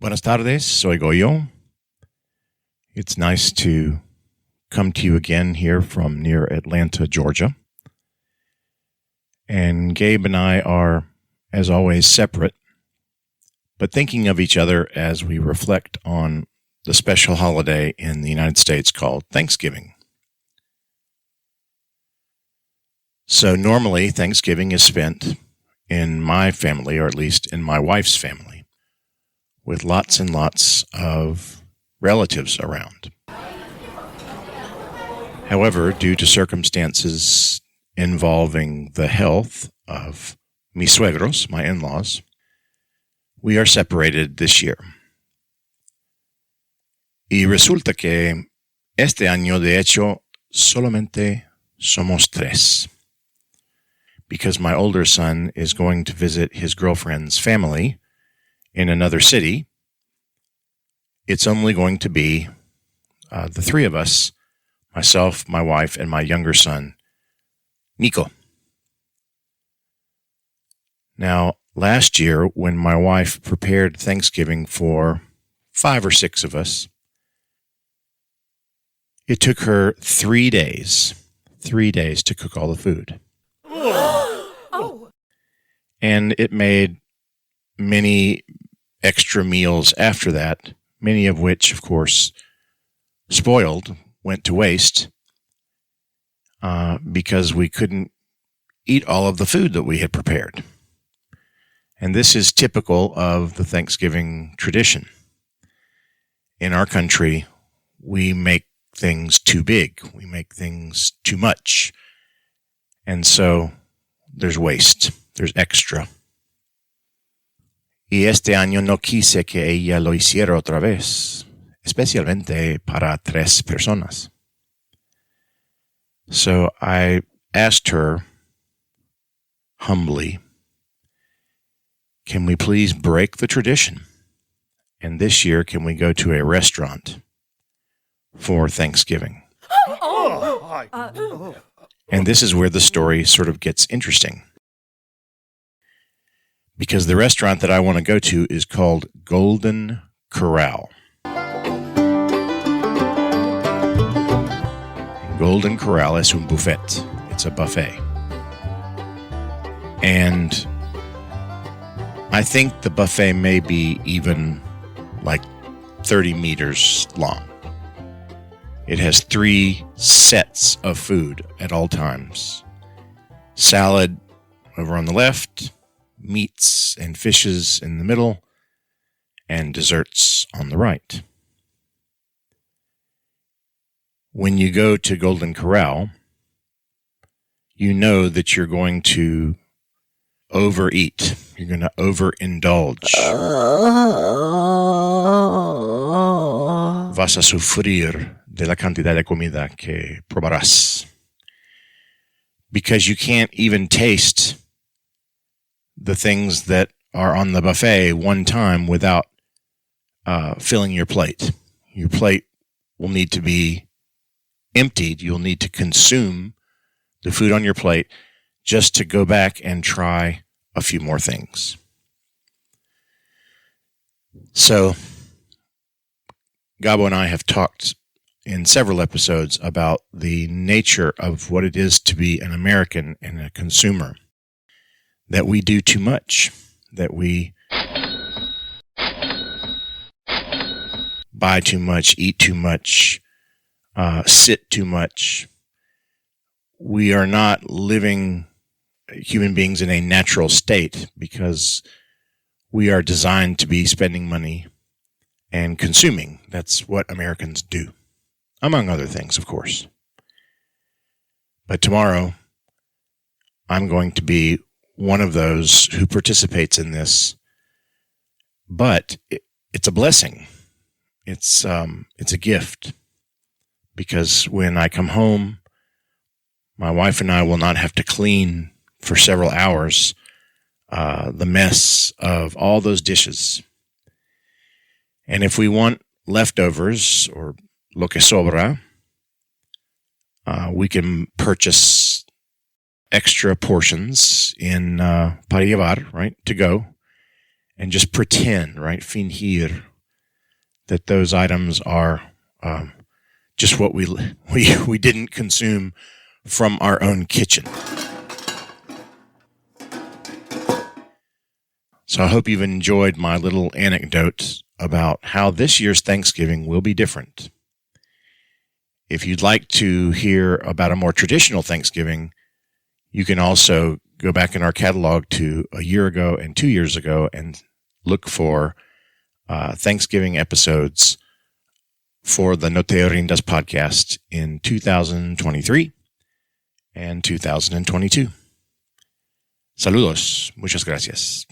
Buenas tardes, soy Goyo. It's nice to come to you again here from near Atlanta, Georgia. And Gabe and I are, as always, separate, but thinking of each other as we reflect on the special holiday in the United States called Thanksgiving. So normally, Thanksgiving is spent in my family, or at least in my wife's family, with lots and lots of relatives around. However, due to circumstances involving the health of mis suegros, my in-laws, we are separated this year. Y resulta que este año, de hecho, solamente somos tres. Because my older son is going to visit his girlfriend's family in another city, it's only going to be the three of us, myself, my wife, and my younger son, Nico. Now, last year, when my wife prepared Thanksgiving for 5 or 6 of us, it took her 3 days to cook all the food. Oh. And it made many extra meals after that, many of which, of course, spoiled, went to waste, because we couldn't eat all of the food that we had prepared. And this is typical of the Thanksgiving tradition. In our country, we make things too big. We make things too much. And so there's waste. There's extra. Y este año no quise que ella lo hiciera otra vez, especialmente para 3 personas. So I asked her humbly, can we please break the tradition? And this year, can we go to a restaurant for Thanksgiving? And this is where the story sort of gets interesting. Because the restaurant that I want to go to is called Golden Corral. Golden Corral es un buffet. It's a buffet. And I think the buffet may be even like 30 meters long. It has 3 sets of food at all times. Salad over on the left, meats and fishes in the middle, and desserts on the right. When you go to Golden Corral, you know that you're going to overeat. You're going to overindulge. Vas a sufrir de la cantidad de comida que probarás. Because you can't even taste the things that are on the buffet one time without filling your plate. Your plate will need to be emptied. You'll need to consume the food on your plate just to go back and try a few more things. So, Gabo and I have talked in several episodes about the nature of what it is to be an American and a consumer. That we do too much, that we buy too much, eat too much, sit too much. We are not living human beings in a natural state because we are designed to be spending money and consuming. That's what Americans do, among other things, of course. But tomorrow, I'm going to be one of those who participates in this, but it's a blessing. It's a gift, because when I come home, my wife and I will not have to clean for several hours the mess of all those dishes. And if we want leftovers or lo que sobra, we can purchase extra portions in para llevar, right, to go, and just pretend, right? Fingir that those items are just what we didn't consume from our own kitchen. So I hope you've enjoyed my little anecdote about how this year's Thanksgiving will be different. If you'd like to hear about a more traditional Thanksgiving, you can also go back in our catalog to a year ago and 2 years ago and look for Thanksgiving episodes for the No Te Rindas podcast in 2023 and 2022. Saludos. Muchas gracias.